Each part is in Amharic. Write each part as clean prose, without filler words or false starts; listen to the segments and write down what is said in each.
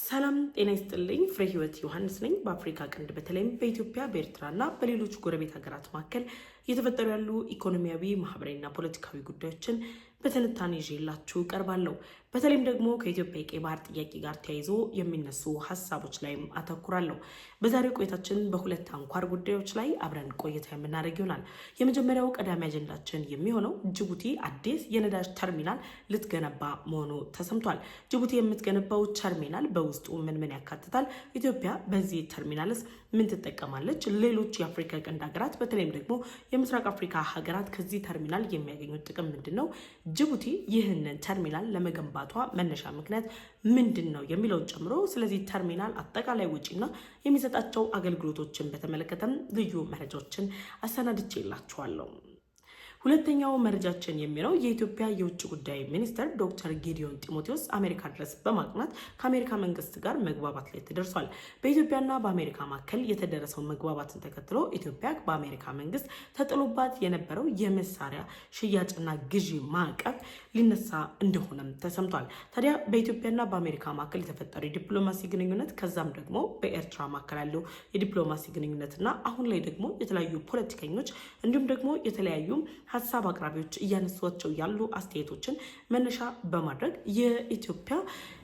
ሰላም ጤና ይስጥልኝ ፍሬ ህይወት ዮሐንስ ነኝ። በአፍሪካ ቀንድ በተለይም በኢትዮጵያ በኤርትራና በሌሎች ጎረቤት ሀገራት መካከል እየተፈጠሩ ያሉ ኢኮኖሚያዊ፣ ማህበራዊና ፖለቲካዊ ጉዳዮችን በትንታኔ ይዤላችሁ ቀርባለሁ። በተለይም ደግሞ ከኢትዮጵያ የቀይ ባህር ጥያቄ ጋር ተያይዞ የሚነሱ ሀሳቦች ላይም አተኩራለሁ። በዛሬው ቆይታችን በሁለት አንኳር ጉዳዮች ላይ አብረን ቆይታ የምናደርግ ይሆናል። የመጀመሪያው ቀዳሚ አጀንዳችን የሚሆነው ጅቡቲ አዲስ የነዳጅ ተርሚናል ልትገነባ መሆኑ ተሰምቷል። ጅቡቲ የምትገነባው ተርሚናል በውስጡ ምን ያካትታል? ኢትዮጵያ በዚህ ተርሚናልስ ምን ትጠቀማለች? ሌሎች የአፍሪካ ቀንድ ሀገራት በተለይም ደግሞ የምስራቅ አፍሪካ ሀገራት ከዚህ ተርሚናል የሚያገኙት ጥቅም ምንድነው? ጅቡቲ ይህንን ተርሚናል ለመገንባቷ መነሻ ምክንያት ምንድነው የሚለውን ጨምሮ ስለዚህ ተርሚናል አጠቃላይ ወጪና የሚሰጣቸው አገልግሎቶችን በተመለከተም ልዩ መረጃዎችን አሰናድቼላችኋለሁ። ሁለተኛው መረጃችን የሚለው የኢትዮጵያ የውጭ ጉዳይ ሚኒስትር ዶክተር ጌዲዮን ጢሞቴዎስ አሜሪካ ድረስ በማቅናት ከአሜሪካ መንግስት ጋር መግባባት ላይ ተደርሷል። በኢትዮጵያና በአሜሪካ መካከል የተደረሰው መግባባትን ተከትሎ ኢትዮጵያ በአሜሪካ መንግስት ተጥሎባት የነበረው የመሳሪያ ሽያጭና ግዢ ማዕቀብ ሊነሳ እንደሆነም ተሰምቷል። ታዲያ በኢትዮጵያና በአሜሪካ መካከል የተፈጠረው የዲፕሎማሲ ግንኙነት ከዛም ደግሞ በኤርትራ መካከል ያለው የዲፕሎማሲ ግንኙነትና አሁን ላይ ደግሞ የተለያዩ ፖለቲከኞች እንዲሁም ደግሞ የተለያዩ ሀሳብ አቅራቢዎች እያነሷቸው ያሉ አስተያየቶችን መነሻ በማድረግ የኢትዮጵያ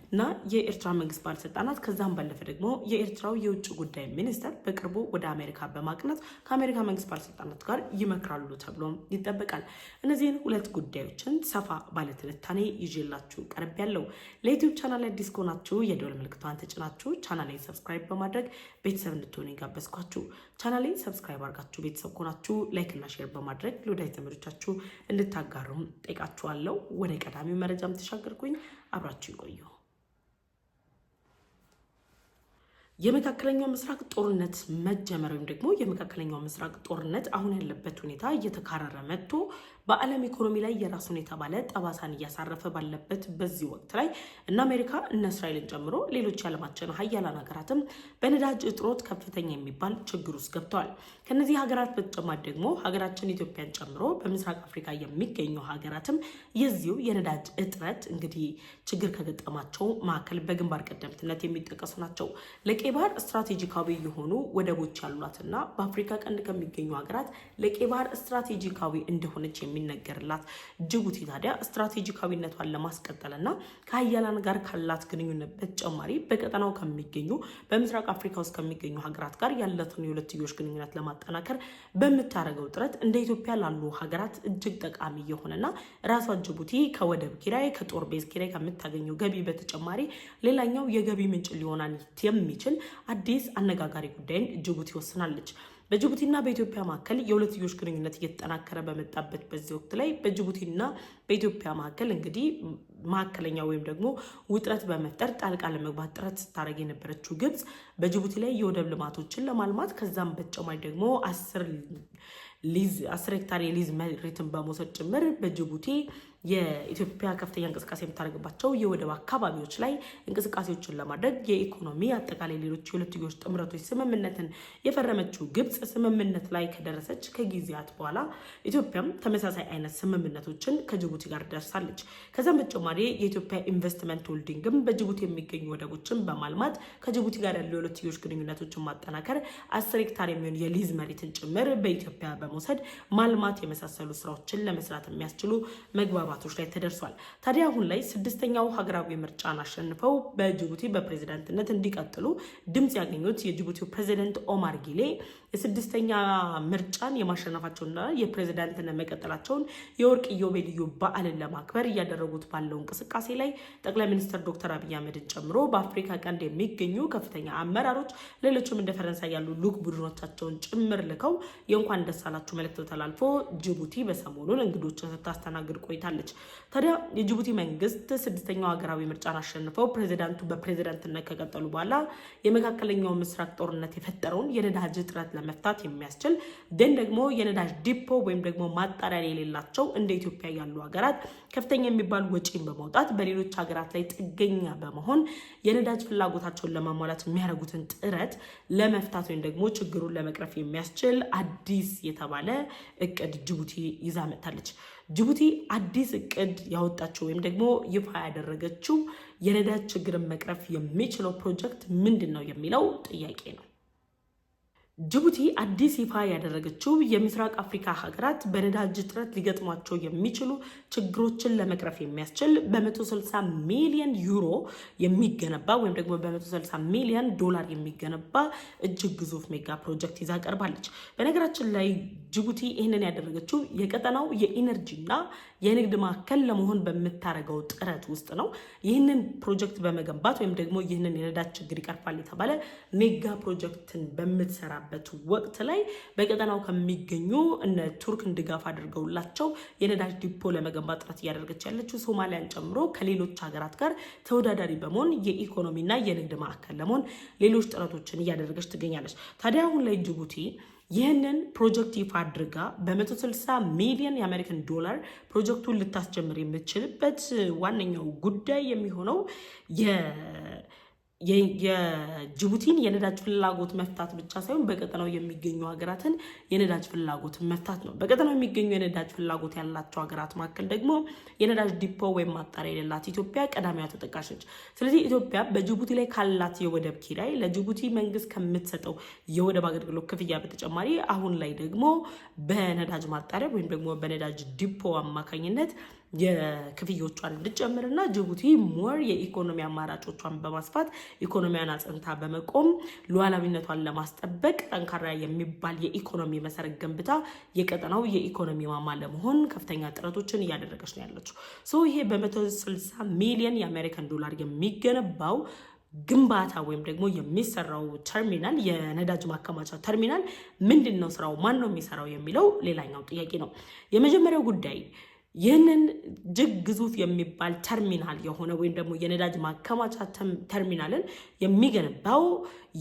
እና የኤርትራ መንግስት ባለስልጣናት ከዛም ባለፈ ደግሞ የኤርትራው የውጭ ጉዳይ ሚኒስትር በቅርቡ ወደ አሜሪካ በማቅናት ከአሜሪካ መንግስት ባለስልጣናት ጋር ይመክራሉ ተብሎ ይጠበቃል። እነዚህን ሁለት ጉዳዮችን ሰፋ ባለ ትንታኔ ይዤላችሁ ቀርቤያለሁ። ለዩቲዩብ ቻናል አዲስ ከሆናችሁ የደወል ምልክቷን ተጭናችሁ ቻናሌን ሰብስክራይብ በማድረግ ቤተሰብ እንድትሆኑ ጋበዝኳችሁ። ቻናሌን ሰብስክራይብ አድርጋችሁ ቤተሰብ ከሆናችሁ ላይክ እና ሼር በማድረግ ለወዳጅ ዘመዶቻችሁ እንድታጋሩም ጠይቃችኋለሁ። ወደ ቀዳሚው መረጃም ተሻገርኩኝ። አብራችሁ ይቆዩ። የመካከለኛው ምስራቅ ጦርነት መጀመር ወይም ደግሞ የመካከለኛው ምስራቅ ጦርነት አሁን ያለበት ሁኔታ እየተካረረ መጥቶ በዓለም ኢኮኖሚ ላይ የራሱን የተባለ ጠባሳን እያሳረፈ ባለበት በዚህ ወቅት ላይ እነ አሜሪካ እነ እስራኤልን ጨምሮ ሌሎች የዓለማችን ሀያላን ሀገራትም በነዳጅ እጥሮት ከፍተኛ የሚባል ችግር ውስጥ ገብተዋል። ከነዚህ ሀገራት በተጨማሪ ደግሞ ሀገራችን ኢትዮጵያን ጨምሮ በምስራቅ አፍሪካ የሚገኙ ሀገራትም የዚሁ የነዳጅ እጥረት እንግዲህ ችግር ከገጠማቸው መካከል በግንባር ቀደምትነት የሚጠቀሱ ናቸው። ለቀይ ባህር ስትራቴጂካዊ የሆኑ ወደቦች ያሏትና በአፍሪካ ቀንድ ከሚገኙ ሀገራት ለቀይ ባህር ስትራቴጂካዊ እንደሆነች የሚነገርላት ጅቡቲ ታዲያ ስትራቴጂካዊነቷን ለማስቀጠልና ከሀያላን ጋር ካላት ግንኙነት በተጨማሪ በቀጠናው ከሚገኙ በምስራቅ አፍሪካ ውስጥ ከሚገኙ ሀገራት ጋር ያላትን የሁለትዮሽ ግንኙነት ለማጠናከር በምታደርገው ጥረት እንደ ኢትዮጵያ ላሉ ሀገራት እጅግ ጠቃሚ የሆነና ራሷ ጅቡቲ ከወደብ ኪራይ ከጦር ቤዝ ኪራይ ከምታገኘው ገቢ በተጨማሪ ሌላኛው የገቢ ምንጭ ሊሆናን የሚችል አዲስ አነጋጋሪ ጉዳይን ጅቡቲ ወስናለች። በጅቡቲና በኢትዮጵያ መካከል የሁለትዮሽ ግንኙነት እየተጠናከረ በመጣበት በዚህ ወቅት ላይ በጅቡቲና በኢትዮጵያ መካከል እንግዲህ ማዕከለኛ ወይም ደግሞ ውጥረት በመፍጠር ጣልቃ ለመግባት ጥረት ስታደርግ የነበረችው ግብጽ በጅቡቲ ላይ የወደብ ልማቶችን ለማልማት ከዛም በተጨማሪ ደግሞ 10 ሄክታር የሊዝ መሬትን በመውሰድ ጭምር በጅቡቲ የኢትዮጵያ ከፍተኛ እንቅስቃሴ የምታደርግባቸው የወደብ አካባቢዎች ላይ እንቅስቃሴዎችን ለማድረግ የኢኮኖሚ አጠቃላይ ሌሎች የሁለትዮሽ ጥምረቶች ስምምነትን የፈረመችው ግብጽ ስምምነት ላይ ከደረሰች ከጊዜያት በኋላ ኢትዮጵያም ተመሳሳይ አይነት ስምምነቶችን ከጅቡቲ ጋር ደርሳለች። ከዛም በተጨማሪ የኢትዮጵያ ኢንቨስትመንት ሆልዲንግም በጅቡቲ የሚገኙ ወደቦችን በማልማት ከጅቡቲ ጋር ያለው የሁለትዮሽ ግንኙነቶችን ማጠናከር 10 ሄክታር የሚሆን የሊዝ መሬትን ጭምር በኢትዮጵያ በመውሰድ ማልማት የመሳሰሉ ስራዎችን ለመስራት የሚያስችሉ መግባባቶች ላይ ተደርሷል። ታዲያ አሁን ላይ 6ኛው ሀገራዊ ምርጫን አሸንፈው በጅቡቲ በፕሬዝዳንትነት እንዲቀጥሉ ድምጽ ያገኙት የጅቡቲው ፕሬዝዳንት ኦማር ጊሌ የ6ኛ ምርጫን የማሸነፋቸውና የፕሬዝዳንትነት መቀጠላቸውን የወርቅ ኢዮቤልዩ በዓልን ለማክበር እያደረጉት ባለው እንቅስቃሴ ላይ ጠቅላይ ሚኒስትር ዶክተር አብይ አህመድን ጨምሮ በአፍሪካ ቀንድ የሚገኙ ከፍተኛ አመራሮች ሌሎችም እንደ ፈረንሳይ ያሉ ልዑክ ቡድኖቻቸውን ጭምር ልከው የእንኳን ደስ አላችሁ መልእክት ተላልፎ ጅቡቲ በሰሞኑን እንግዶችን ስታስተናግድ ቆይታለች። ታዲያ የጅቡቲ መንግስት 6ኛው ሀገራዊ ምርጫን አሸንፈው ፕሬዝዳንቱ በፕሬዝዳንትነት ከቀጠሉ በኋላ የመካከለኛው ምስራቅ ጦርነት የፈጠረውን የነዳጅ እጥረት ለመፍታት የሚያስችል ግን ደግሞ የነዳጅ ዲፖ ወይም ደግሞ ማጣሪያ የሌላቸው እንደ ኢትዮጵያ ያሉ ሀገራት ከፍተኛ የሚባል ወጪን በማውጣት በሌሎች ሀገራት ላይ ጥገኛ በመሆን የነዳጅ ፍላጎታቸውን ለማሟላት የሚያደርጉትን ጥረት ለመፍታት ወይም ደግሞ ችግሩን ለመቅረፍ የሚያስችል አዲስ የተባለ እቅድ ጅቡቲ ይዛ መጥታለች። ጅቡቲ አዲስ እቅድ ያወጣችው ወይም ደግሞ ይፋ ያደረገችው የነዳጅ ችግርን መቅረፍ የሚችለው ፕሮጀክት ምንድን ነው የሚለው ጥያቄ ነው። ጅቡቲ አዲስ ይፋ ያደረገችው የምስራቅ አፍሪካ ሀገራት በነዳጅ እጥረት ሊገጥሟቸው የሚችሉ ችግሮችን ለመቅረፍ የሚያስችል በ160 ሚሊዮን ዩሮ የሚገነባ ወይም ደግሞ በ160 ሚሊዮን ዶላር የሚገነባ እጅግ ግዙፍ ሜጋ ፕሮጀክት ይዛ ቀርባለች። በነገራችን ላይ ጅቡቲ ይህንን ያደረገችው የቀጠናው የኢነርጂና የንግድ ማዕከል ለመሆን በምታደርገው ጥረት ውስጥ ነው። ይህንን ፕሮጀክት በመገንባት ወይም ደግሞ ይህንን የነዳጅ ችግር ይቀርፋል የተባለ ሜጋ ፕሮጀክትን በምትሰራበት ወቅት ላይ በቀጠናው ከሚገኙ እነ ቱርክን ድጋፍ አድርገውላቸው የነዳጅ ዲፖ ለመገንባት ጥረት እያደረገች ያለችው ሶማሊያን ጨምሮ ከሌሎች ሀገራት ጋር ተወዳዳሪ በመሆን የኢኮኖሚና የንግድ ማዕከል ለመሆን ሌሎች ጥረቶችን እያደረገች ትገኛለች። ታዲያ አሁን ላይ ጅቡቲ ይህንን ፕሮጀክት ይፋ አድርጋ በ160 ሚሊዮን የአሜሪካን ዶላር ፕሮጀክቱን ልታስጀምር የምትችልበት ዋነኛው ጉዳይ የሚሆነው የጅቡቲን የነዳጅ ፍላጎት መፍታት ብቻ ሳይሆን በቀጠናው የሚገኙ ሀገራትን የነዳጅ ፍላጎት መፍታት ነው። በቀጠናው የሚገኙ የነዳጅ ፍላጎት ያላቸው ሀገራት መካከል ደግሞ የነዳጅ ዲፖ ወይም ማጣሪያ የሌላት ኢትዮጵያ ቀዳሚዋ ተጠቃሽ ነች። ስለዚህ ኢትዮጵያ በጅቡቲ ላይ ካላት የወደብ ኪራይ ለጅቡቲ መንግስት ከምትሰጠው የወደብ አገልግሎት ክፍያ በተጨማሪ አሁን ላይ ደግሞ በነዳጅ ማጣሪያ ወይም ደግሞ በነዳጅ ዲፖ አማካኝነት የክፍያዎቿን እንድጨምርና ጅቡቲ ሞር የኢኮኖሚ አማራጮቿን በማስፋት ኢኮኖሚያን አጽንታ በመቆም ሉዓላዊነቷን ለማስጠበቅ ጠንካራ የሚባል የኢኮኖሚ መሰረት ገንብታ የቀጠናው የኢኮኖሚ ማማ ለመሆን ከፍተኛ ጥረቶችን እያደረገች ነው ያለችው። ይሄ በ160 ሚሊዮን የአሜሪካን ዶላር የሚገነባው ግንባታ ወይም ደግሞ የሚሰራው ተርሚናል የነዳጅ ማከማቻ ተርሚናል ምንድን ነው ስራው፣ ማን ነው የሚሰራው የሚለው ሌላኛው ጥያቄ ነው። የመጀመሪያው ጉዳይ ይህንን እጅግ ግዙፍ የሚባል ተርሚናል የሆነ ወይም ደግሞ የነዳጅ ማከማቻ ተርሚናልን የሚገነባው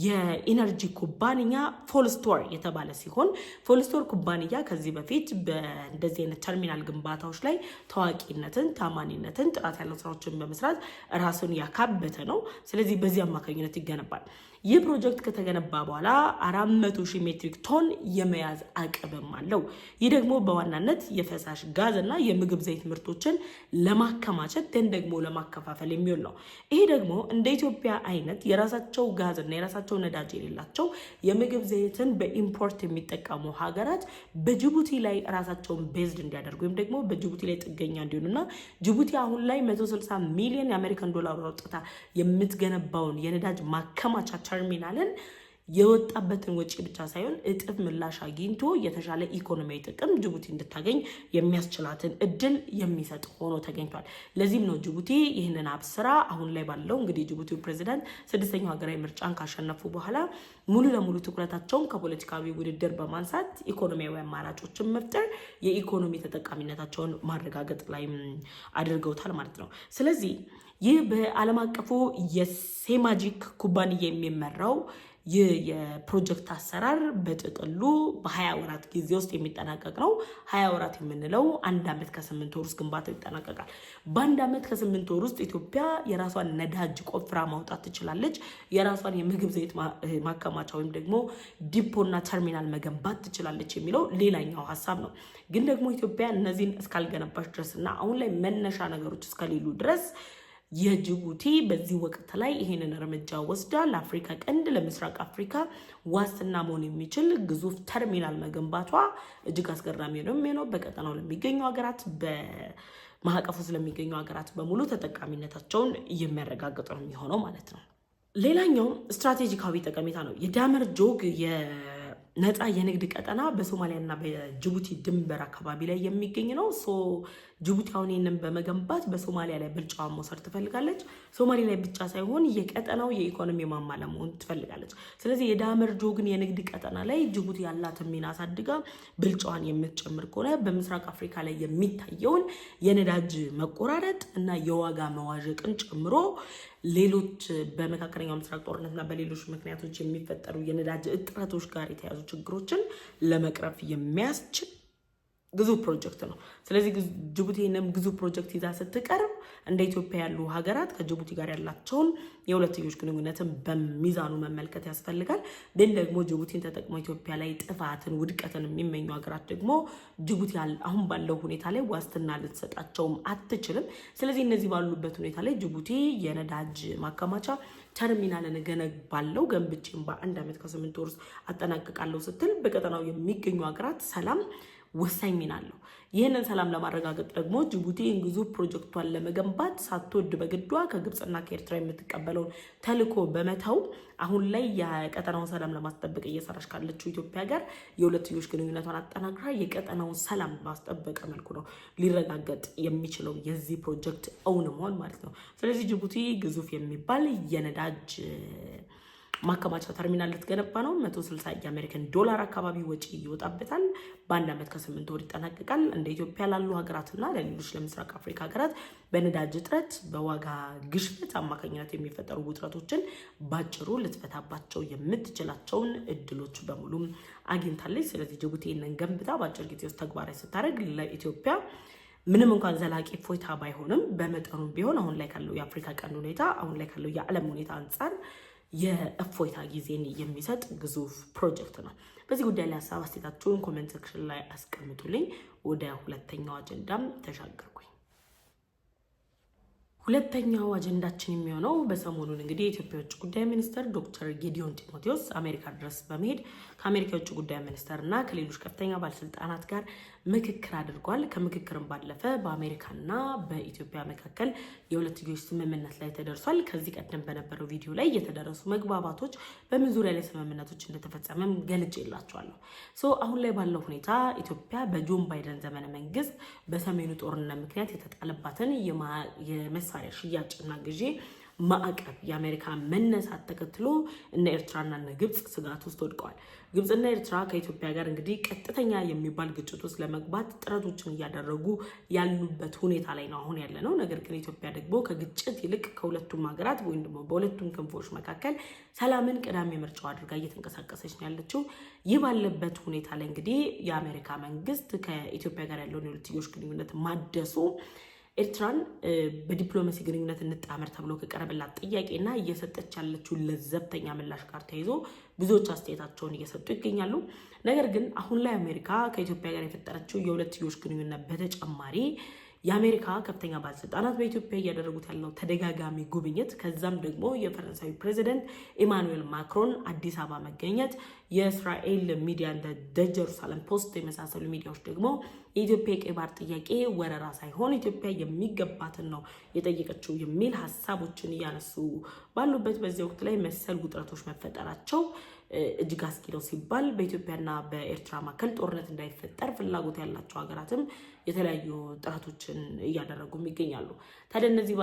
የኢነርጂ ኩባንያ ፎልስቶር የተባለ ሲሆን ፎልስቶር ኩባንያ ከዚህ በፊት በእንደዚህ አይነት ተርሚናል ግንባታዎች ላይ ታዋቂነትን፣ ታማኒነትን፣ ጥራት ያለው ስራዎችን በመስራት ራሱን ያካበተ ነው። ስለዚህ በዚህ አማካኝነት ይገነባል። ይህ ፕሮጀክት ከተገነባ በኋላ 400,000 ሜትሪክ ቶን የመያዝ አቅምም አለው። ይህ ደግሞ በዋናነት የፈሳሽ ጋዝ እና የምግብ ዘይት ምርቶችን ለማከማቸት ደግሞ ለማከፋፈል የሚውል ነው። ይሄ ደግሞ እንደ ኢትዮጵያ አይነት የራሳቸው ጋዝ እና የራሳቸው ነዳጅ የሌላቸው የምግብ ዘይትን በኢምፖርት የሚጠቀሙ ሀገራት በጅቡቲ ላይ ራሳቸውን ቤዝድ እንዲያደርጉ ወይም ደግሞ በጅቡቲ ላይ ጥገኛ እንዲሆኑና ጅቡቲ አሁን ላይ 160 ሚሊዮን የአሜሪካን ዶላር አውጥታ የምትገነባውን የነዳጅ ማከማቻ ተርሚናልን የወጣበትን ወጪ ብቻ ሳይሆን እጥፍ ምላሽ አግኝቶ የተሻለ ኢኮኖሚያዊ ጥቅም ጅቡቲ እንድታገኝ የሚያስችላትን እድል የሚሰጥ ሆኖ ተገኝቷል። ለዚህም ነው ጅቡቲ ይህንን አብስራ አሁን ላይ ባለው እንግዲህ ጅቡቲው ፕሬዚዳንት 6ኛው ሀገራዊ ምርጫን ካሸነፉ በኋላ ሙሉ ለሙሉ ትኩረታቸውን ከፖለቲካዊ ውድድር በማንሳት ኢኮኖሚያዊ አማራጮችን መፍጠር፣ የኢኮኖሚ ተጠቃሚነታቸውን ማረጋገጥ ላይ አድርገውታል ማለት ነው። ስለዚህ ይህ በዓለም አቀፉ የሴማጂክ ኩባንያ የሚመራው ይህ የፕሮጀክት አሰራር በጥቅሉ በ20 ወራት ጊዜ ውስጥ የሚጠናቀቅ ነው። 20 ወራት የምንለው 1 ዓመት ከ8 ወር ውስጥ ግንባታው ይጠናቀቃል። በ1 ዓመት ከ8 ወር ውስጥ ኢትዮጵያ የራሷን ነዳጅ ቆፍራ ማውጣት ትችላለች። የራሷን የምግብ ዘይት ማከማቻ ወይም ደግሞ ዲፖና ተርሚናል መገንባት ትችላለች የሚለው ሌላኛው ሀሳብ ነው። ግን ደግሞ ኢትዮጵያ እነዚህን እስካልገነባች ድረስና አሁን ላይ መነሻ ነገሮች እስከሌሉ ድረስ የጅቡቲ በዚህ ወቅት ላይ ይሄንን እርምጃ ወስዳ ለአፍሪካ ቀንድ ለምስራቅ አፍሪካ ዋስትና መሆን የሚችል ግዙፍ ተርሚናል መገንባቷ እጅግ አስገራሚ ነው የሚሆነው። በቀጠናው ለሚገኙ ሀገራት በማዕቀፉ ስለሚገኙ ሀገራት በሙሉ ተጠቃሚነታቸውን የሚያረጋግጥ ነው የሚሆነው ማለት ነው። ሌላኛው ስትራቴጂካዊ ጠቀሜታ ነው። የዳመር ጆግ ነፃ የንግድ ቀጠና በሶማሊያና በጅቡቲ ድንበር አካባቢ ላይ የሚገኝ ነው። ጅቡቲ አሁን ይህንን በመገንባት በሶማሊያ ላይ ብልጫዋን መውሰድ ትፈልጋለች። ሶማሊያ ላይ ብቻ ሳይሆን የቀጠናው የኢኮኖሚ ማማ ለመሆን ትፈልጋለች። ስለዚህ የዳመር ጆግን የንግድ ቀጠና ላይ ጅቡቲ ያላትን ሚና አሳድጋ ብልጫዋን የምትጨምር ከሆነ በምስራቅ አፍሪካ ላይ የሚታየውን የነዳጅ መቆራረጥ እና የዋጋ መዋዠቅን ጨምሮ ሌሎች በመካከለኛው ምስራቅ ጦርነትና በሌሎች ምክንያቶች የሚፈጠሩ የነዳጅ እጥረቶች ጋር የተያዙ ችግሮችን ለመቅረፍ የሚያስችል ግዙፍ ፕሮጀክት ነው። ስለዚህ ጅቡቲ ይህንም ግዙፍ ፕሮጀክት ይዛ ስትቀርብ እንደ ኢትዮጵያ ያሉ ሀገራት ከጅቡቲ ጋር ያላቸውን የሁለትዮሽ ግንኙነትን በሚዛኑ መመልከት ያስፈልጋል። ግን ደግሞ ጅቡቲን ተጠቅሞ ኢትዮጵያ ላይ ጥፋትን፣ ውድቀትን የሚመኙ ሀገራት ደግሞ ጅቡቲ አሁን ባለው ሁኔታ ላይ ዋስትና ልትሰጣቸውም አትችልም። ስለዚህ እነዚህ ባሉበት ሁኔታ ላይ ጅቡቲ የነዳጅ ማከማቻ ተርሚናልን ገነባለው ገንብቼም በ1 ዓመት ከ8 ወር አጠናቅቃለሁ ስትል በቀጠናው የሚገኙ ሀገራት ሰላም ወሳኝ ሚና አለው። ይህንን ሰላም ለማረጋገጥ ደግሞ ጅቡቲ ግዙፍ ፕሮጀክቷን ለመገንባት ሳትወድ በግዷ ከግብፅና ከኤርትራ የምትቀበለውን ተልዕኮ በመተው አሁን ላይ የቀጠናውን ሰላም ለማስጠበቅ እየሰራች ካለችው ኢትዮጵያ ጋር የሁለትዮሽ ግንኙነቷን አጠናክራ የቀጠናውን ሰላም ባስጠበቀ መልኩ ነው ሊረጋገጥ የሚችለው የዚህ ፕሮጀክት እውን መሆን ማለት ነው። ስለዚህ ጅቡቲ ግዙፍ የሚባል የነዳጅ ማከማቻ ተርሚናል ልትገነባ ነው። 160 የአሜሪካን ዶላር አካባቢ ወጪ ይወጣበታል። በ1 ዓመት ከ8 ወር ይጠናቀቃል። እንደ ኢትዮጵያ ላሉ ሀገራትና ለሌሎች ለምስራቅ አፍሪካ ሀገራት በነዳጅ እጥረት፣ በዋጋ ግሽበት አማካኝነት የሚፈጠሩ ውጥረቶችን ባጭሩ ልትፈታባቸው የምትችላቸውን እድሎች በሙሉ አግኝታለች። ስለዚህ ጅቡቲ ይህንን ገንብታ በአጭር ጊዜ ውስጥ ተግባራዊ ስታደርግ ለኢትዮጵያ ምንም እንኳን ዘላቂ እፎይታ ባይሆንም በመጠኑም ቢሆን አሁን ላይ ካለው የአፍሪካ ቀንድ ሁኔታ፣ አሁን ላይ ካለው የዓለም ሁኔታ አንጻር የእፎይታ ጊዜን የሚሰጥ ግዙፍ ፕሮጀክት ነው። በዚህ ጉዳይ ላይ ሀሳብ አስተያየታችሁን ኮሜንት ሴክሽን ላይ አስቀምጡልኝ። ወደ ሁለተኛው አጀንዳም ተሻገርኩኝ። ሁለተኛው አጀንዳችን የሚሆነው በሰሞኑን እንግዲህ የኢትዮጵያ ውጭ ጉዳይ ሚኒስትር ዶክተር ጌዲዮን ጢሞቴዎስ አሜሪካ ድረስ በመሄድ ከአሜሪካ የውጭ ጉዳይ ሚኒስትርና ከሌሎች ከፍተኛ ባለስልጣናት ጋር ምክክር አድርጓል። ከምክክርም ባለፈ በአሜሪካና በኢትዮጵያ መካከል የሁለትዮሽ ስምምነት ላይ ተደርሷል። ከዚህ ቀደም በነበረው ቪዲዮ ላይ የተደረሱ መግባባቶች በምን ዙሪያ ላይ ስምምነቶች እንደተፈጸመም ገልጬላችኋለሁ። አሁን ላይ ባለው ሁኔታ ኢትዮጵያ በጆን ባይደን ዘመነ መንግስት በሰሜኑ ጦርነት ምክንያት የተጣለባትን የመሳሪያ ሽያጭና ግዢ ማዕቀብ የአሜሪካ መነሳት ተከትሎ እነ ኤርትራና እነ ግብጽ ስጋት ውስጥ ወድቀዋል። ግብጽና ኤርትራ ከኢትዮጵያ ጋር እንግዲህ ቀጥተኛ የሚባል ግጭት ውስጥ ለመግባት ጥረቶችን እያደረጉ ያሉበት ሁኔታ ላይ ነው አሁን ያለ ነው። ነገር ግን ኢትዮጵያ ደግሞ ከግጭት ይልቅ ከሁለቱም ሀገራት ወይም ደግሞ በሁለቱም ክንፎች መካከል ሰላምን ቀዳሚ ምርጫው አድርጋ እየተንቀሳቀሰች ነው ያለችው። ይህ ባለበት ሁኔታ ላይ እንግዲህ የአሜሪካ መንግስት ከኢትዮጵያ ጋር ያለውን የሁለትዮሽ ግንኙነት ማደሱ ኤርትራን በዲፕሎማሲ ግንኙነት እንጣመር ተብሎ ከቀረበላት ጥያቄና እየሰጠች ያለችው ለዘብተኛ ምላሽ ጋር ተይዞ ብዙዎች አስተያየታቸውን እየሰጡ ይገኛሉ። ነገር ግን አሁን ላይ አሜሪካ ከኢትዮጵያ ጋር የፈጠረችው የሁለትዮሽ ግንኙነት በተጨማሪ የአሜሪካ ከፍተኛ ባለስልጣናት በኢትዮጵያ እያደረጉት ያለው ተደጋጋሚ ጉብኝት፣ ከዛም ደግሞ የፈረንሳዊ ፕሬዚደንት ኢማኑኤል ማክሮን አዲስ አበባ መገኘት፣ የእስራኤል ሚዲያ እንደ ጀሩሳሌም ፖስት የመሳሰሉ ሚዲያዎች ደግሞ የኢትዮጵያ የቀይ ባህር ጥያቄ ወረራ ሳይሆን ኢትዮጵያ የሚገባትን ነው የጠየቀችው የሚል ሀሳቦችን እያነሱ ባሉበት በዚህ ወቅት ላይ መሰል ውጥረቶች መፈጠራቸው እጅግ አስጊ ነው ሲባል በኢትዮጵያና በኤርትራ መካከል ጦርነት እንዳይፈጠር ፍላጎት ያላቸው ሀገራትም የተለያዩ ጥረቶችን እያደረጉም ይገኛሉ። ታዲያ እነዚህ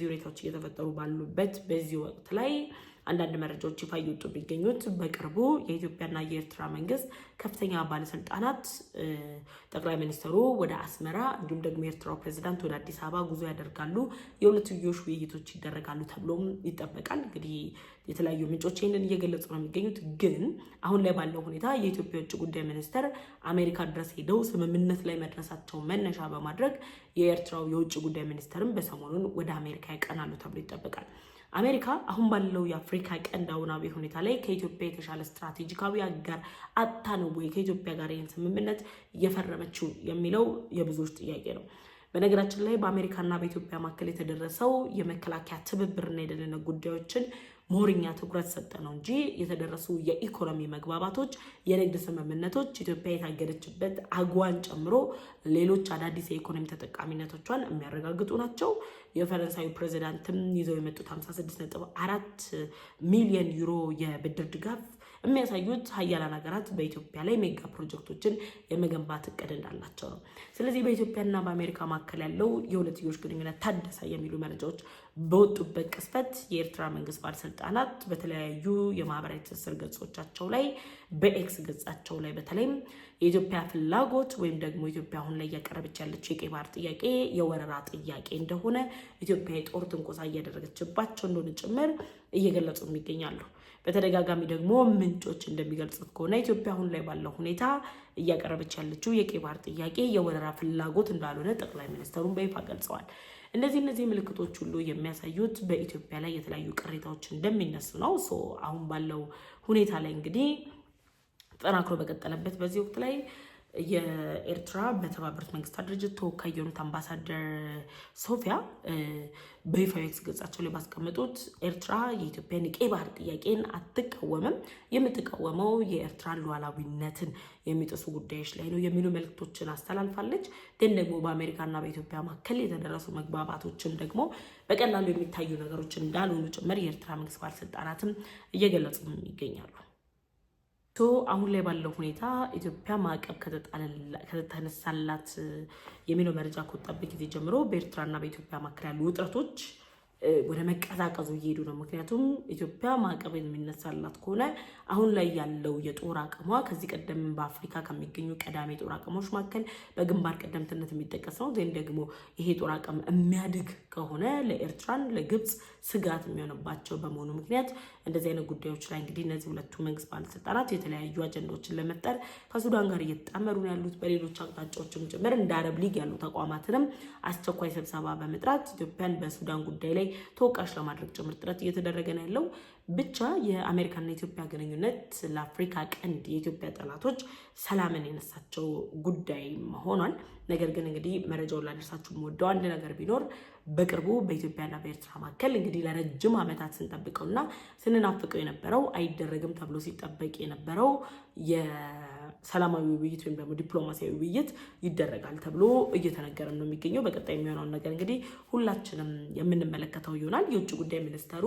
ሁኔታዎች እየተፈጠሩ ባሉበት በዚህ ወቅት ላይ አንዳንድ መረጃዎች ይፋ እየወጡ የሚገኙት በቅርቡ የኢትዮጵያና የኤርትራ መንግስት ከፍተኛ ባለስልጣናት ጠቅላይ ሚኒስትሩ ወደ አስመራ እንዲሁም ደግሞ የኤርትራው ፕሬዚዳንት ወደ አዲስ አበባ ጉዞ ያደርጋሉ፣ የሁለትዮሽ ውይይቶች ይደረጋሉ ተብሎም ይጠበቃል። እንግዲህ የተለያዩ ምንጮች ይህንን እየገለጹ ነው የሚገኙት። ግን አሁን ላይ ባለው ሁኔታ የኢትዮጵያ የውጭ ጉዳይ ሚኒስትር አሜሪካ ድረስ ሄደው ስምምነት ላይ መድረሳቸው መነሻ በማድረግ የኤርትራው የውጭ ጉዳይ ሚኒስትርም በሰሞኑን ወደ አሜሪካ ያቀናሉ ተብሎ ይጠበቃል። አሜሪካ አሁን ባለው የአፍሪካ ቀንድ አሁናዊ ሁኔታ ላይ ከኢትዮጵያ የተሻለ ስትራቴጂካዊ አጋር አጥታ ነው ወይ ከኢትዮጵያ ጋር ይህን ስምምነት እየፈረመችው የሚለው የብዙዎች ጥያቄ ነው። በነገራችን ላይ በአሜሪካና በኢትዮጵያ መካከል የተደረሰው የመከላከያ ትብብርና የደህንነት ጉዳዮችን ሞሪኛ ትኩረት ሰጠ ነው እንጂ የተደረሱ የኢኮኖሚ መግባባቶች፣ የንግድ ስምምነቶች ኢትዮጵያ የታገደችበት አግዋን ጨምሮ ሌሎች አዳዲስ የኢኮኖሚ ተጠቃሚነቶቿን የሚያረጋግጡ ናቸው። የፈረንሳዩ ፕሬዚዳንትም ይዘው የመጡት 56.4 ሚሊዮን ዩሮ የብድር ድጋፍ የሚያሳዩት ሀያላን ሀገራት በኢትዮጵያ ላይ ሜጋ ፕሮጀክቶችን የመገንባት እቅድ እንዳላቸው ነው። ስለዚህ በኢትዮጵያና በአሜሪካ መካከል ያለው የሁለትዮሽ ግንኙነት ታደሰ የሚሉ መረጃዎች በወጡበት ቅስፈት የኤርትራ መንግስት ባለስልጣናት በተለያዩ የማህበራዊ ትስስር ገጾቻቸው ላይ በኤክስ ገጻቸው ላይ በተለይም የኢትዮጵያ ፍላጎት ወይም ደግሞ ኢትዮጵያ አሁን ላይ እያቀረበች ያለችው የቀይ ባህር ጥያቄ የወረራ ጥያቄ እንደሆነ ኢትዮጵያ የጦር ትንኮሳ እያደረገችባቸው እንደሆነ ጭምር እየገለጹ ይገኛሉ። በተደጋጋሚ ደግሞ ምንጮች እንደሚገልጹት ከሆነ ኢትዮጵያ አሁን ላይ ባለው ሁኔታ እያቀረበች ያለችው የቀይ ባህር ጥያቄ የወረራ ፍላጎት እንዳልሆነ ጠቅላይ ሚኒስትሩን በይፋ ገልጸዋል። እነዚህ ምልክቶች ሁሉ የሚያሳዩት በኢትዮጵያ ላይ የተለያዩ ቅሬታዎች እንደሚነሱ ነው። አሁን ባለው ሁኔታ ላይ እንግዲህ ተጠናክሮ በቀጠለበት በዚህ ወቅት ላይ የኤርትራ በተባበሩት መንግስታት ድርጅት ተወካይ የሆኑት አምባሳደር ሶፊያ በይፋዊ ገጻቸው ላይ ባስቀመጡት ኤርትራ የኢትዮጵያን የቀይ ባህር ጥያቄን አትቃወምም፣ የምትቃወመው የኤርትራን ሉዓላዊነትን የሚጥሱ ጉዳዮች ላይ ነው የሚሉ መልእክቶችን አስተላልፋለች። ግን ደግሞ በአሜሪካና በኢትዮጵያ መካከል የተደረሱ መግባባቶችን ደግሞ በቀላሉ የሚታዩ ነገሮች እንዳልሆኑ ጭምር የኤርትራ መንግስት ባለስልጣናትም እየገለጹ ይገኛሉ። አሁን ላይ ባለው ሁኔታ ኢትዮጵያ ማዕቀብ ከተነሳላት የሚለው መረጃ ከወጣበት ጊዜ ጀምሮ በኤርትራና በኢትዮጵያ መካከል ያሉ ውጥረቶች ወደ መቀዛቀዙ እየሄዱ ነው። ምክንያቱም ኢትዮጵያ ማዕቀብ የሚነሳላት ከሆነ አሁን ላይ ያለው የጦር አቅሟ ከዚህ ቀደም በአፍሪካ ከሚገኙ ቀዳሚ የጦር አቅሞች መካከል በግንባር ቀደምትነት የሚጠቀስ ነው። ዜን ደግሞ ይሄ ጦር አቅም የሚያድግ ከሆነ ለኤርትራን ለግብጽ ስጋት የሚሆንባቸው በመሆኑ ምክንያት እንደዚህ አይነት ጉዳዮች ላይ እንግዲህ እነዚህ ሁለቱ መንግስት ባለስልጣናት የተለያዩ አጀንዳዎችን ለመፍጠር ከሱዳን ጋር እየተጣመሩ ነው ያሉት። በሌሎች አቅጣጫዎችም ጭምር እንደ አረብ ሊግ ያሉ ተቋማትንም አስቸኳይ ስብሰባ በመጥራት ኢትዮጵያን በሱዳን ጉዳይ ላይ ተወቃሽ ለማድረግ ጭምር ጥረት እየተደረገ ነው ያለው። ብቻ የአሜሪካና የኢትዮጵያ ግንኙነት ለአፍሪካ ቀንድ የኢትዮጵያ ጠላቶች ሰላምን የነሳቸው ጉዳይ ሆኗል። ነገር ግን እንግዲህ መረጃውን ላደርሳችሁ የምወደው አንድ ነገር ቢኖር በቅርቡ በኢትዮጵያና በኤርትራ መካከል እንግዲህ ለረጅም ዓመታት ስንጠብቀውና ስንናፍቀው የነበረው አይደረግም ተብሎ ሲጠበቅ የነበረው የሰላማዊ ውይይት ወይም ደግሞ ዲፕሎማሲያዊ ውይይት ይደረጋል ተብሎ እየተነገረም ነው የሚገኘው። በቀጣይ የሚሆነውን ነገር እንግዲህ ሁላችንም የምንመለከተው ይሆናል። የውጭ ጉዳይ ሚኒስተሩ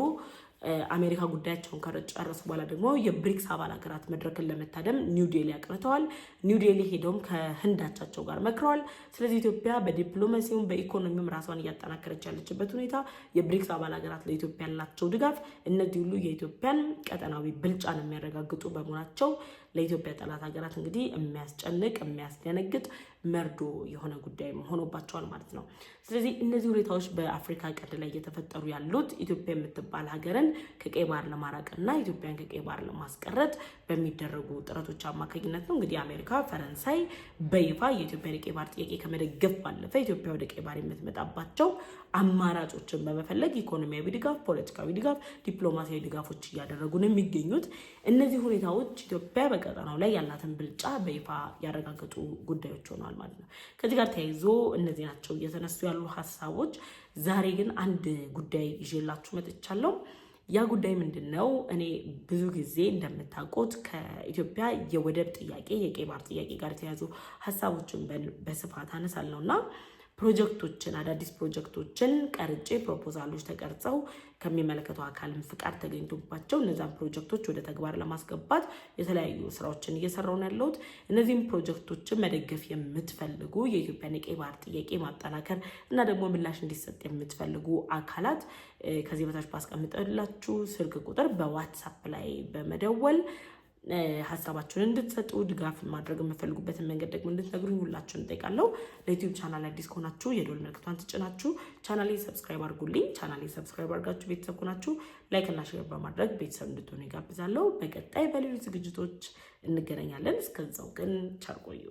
አሜሪካ ጉዳያቸውን ከጨረሱ በኋላ ደግሞ የብሪክስ አባል ሀገራት መድረክን ለመታደም ኒው ዴሊ አቅርተዋል። ኒው ዴሊ ሄደውም ከህንዳቻቸው ጋር መክረዋል። ስለዚህ ኢትዮጵያ በዲፕሎማሲውም በኢኮኖሚውም ራሷን እያጠናከረች ያለችበት ሁኔታ፣ የብሪክስ አባል ሀገራት ለኢትዮጵያ ያላቸው ድጋፍ፣ እነዚህ ሁሉ የኢትዮጵያን ቀጠናዊ ብልጫን የሚያረጋግጡ በመሆናቸው ለኢትዮጵያ ጠላት ሀገራት እንግዲህ የሚያስጨንቅ የሚያስደነግጥ መርዶ የሆነ ጉዳይ ሆኖባቸዋል ማለት ነው። ስለዚህ እነዚህ ሁኔታዎች በአፍሪካ ቀንድ ላይ እየተፈጠሩ ያሉት ኢትዮጵያ የምትባል ሀገርን ከቀይ ባህር ለማራቅና ኢትዮጵያን ከቀይ ባህር ለማስቀረት በሚደረጉ ጥረቶች አማካኝነት ነው። እንግዲህ አሜሪካ፣ ፈረንሳይ በይፋ የኢትዮጵያን የቀይ ባህር ጥያቄ ከመደገፍ ባለፈ ኢትዮጵያ ወደ ቀይ ባህር የምትመጣባቸው አማራጮችን በመፈለግ ኢኮኖሚያዊ ድጋፍ፣ ፖለቲካዊ ድጋፍ፣ ዲፕሎማሲያዊ ድጋፎች እያደረጉ ነው የሚገኙት። እነዚህ ሁኔታዎች ኢትዮጵያ በቀጠናው ላይ ያላትን ብልጫ በይፋ ያረጋገጡ ጉዳዮች ሆነዋል ማለት ነው። ከዚህ ጋር ተያይዞ እነዚህ ናቸው እየተነሱ ያሉ ሀሳቦች። ዛሬ ግን አንድ ጉዳይ ይዤላችሁ መጥቻለሁ። ያ ጉዳይ ምንድነው? እኔ ብዙ ጊዜ እንደምታውቁት ከኢትዮጵያ የወደብ ጥያቄ የቀይ ባህር ጥያቄ ጋር የተያዙ ሀሳቦችን በስፋት አነሳለሁና ፕሮጀክቶችን አዳዲስ ፕሮጀክቶችን ቀርጬ ፕሮፖዛሎች ተቀርጸው ከሚመለከተው አካልም ፍቃድ ተገኝቶባቸው እነዛን ፕሮጀክቶች ወደ ተግባር ለማስገባት የተለያዩ ስራዎችን እየሰራው ነው ያለሁት። እነዚህም ፕሮጀክቶችን መደገፍ የምትፈልጉ የኢትዮጵያን የቀይ ባህር ጥያቄ ማጠናከር እና ደግሞ ምላሽ እንዲሰጥ የምትፈልጉ አካላት ከዚህ በታች ባስቀምጠላችሁ ስልክ ቁጥር በዋትሳፕ ላይ በመደወል ሀሳባችሁን እንድትሰጡ ድጋፍ ማድረግ የምፈልጉበትን መንገድ ደግሞ እንድትነግሩኝ ሁላችሁን እንጠይቃለሁ። ለዩቲዩብ ቻናል አዲስ ከሆናችሁ የደወል ምልክቷን ትጭናችሁ ቻናሌ ሰብስክራይብ አድርጉልኝ። ቻናሌ ሰብስክራይብ አድርጋችሁ ቤተሰብ ከሆናችሁ ላይክ እና ሼር በማድረግ ቤተሰብ እንድትሆኑ ይጋብዛለሁ። በቀጣይ በሌሎች ዝግጅቶች እንገናኛለን። እስከዛው ግን ቸር ቆዩ።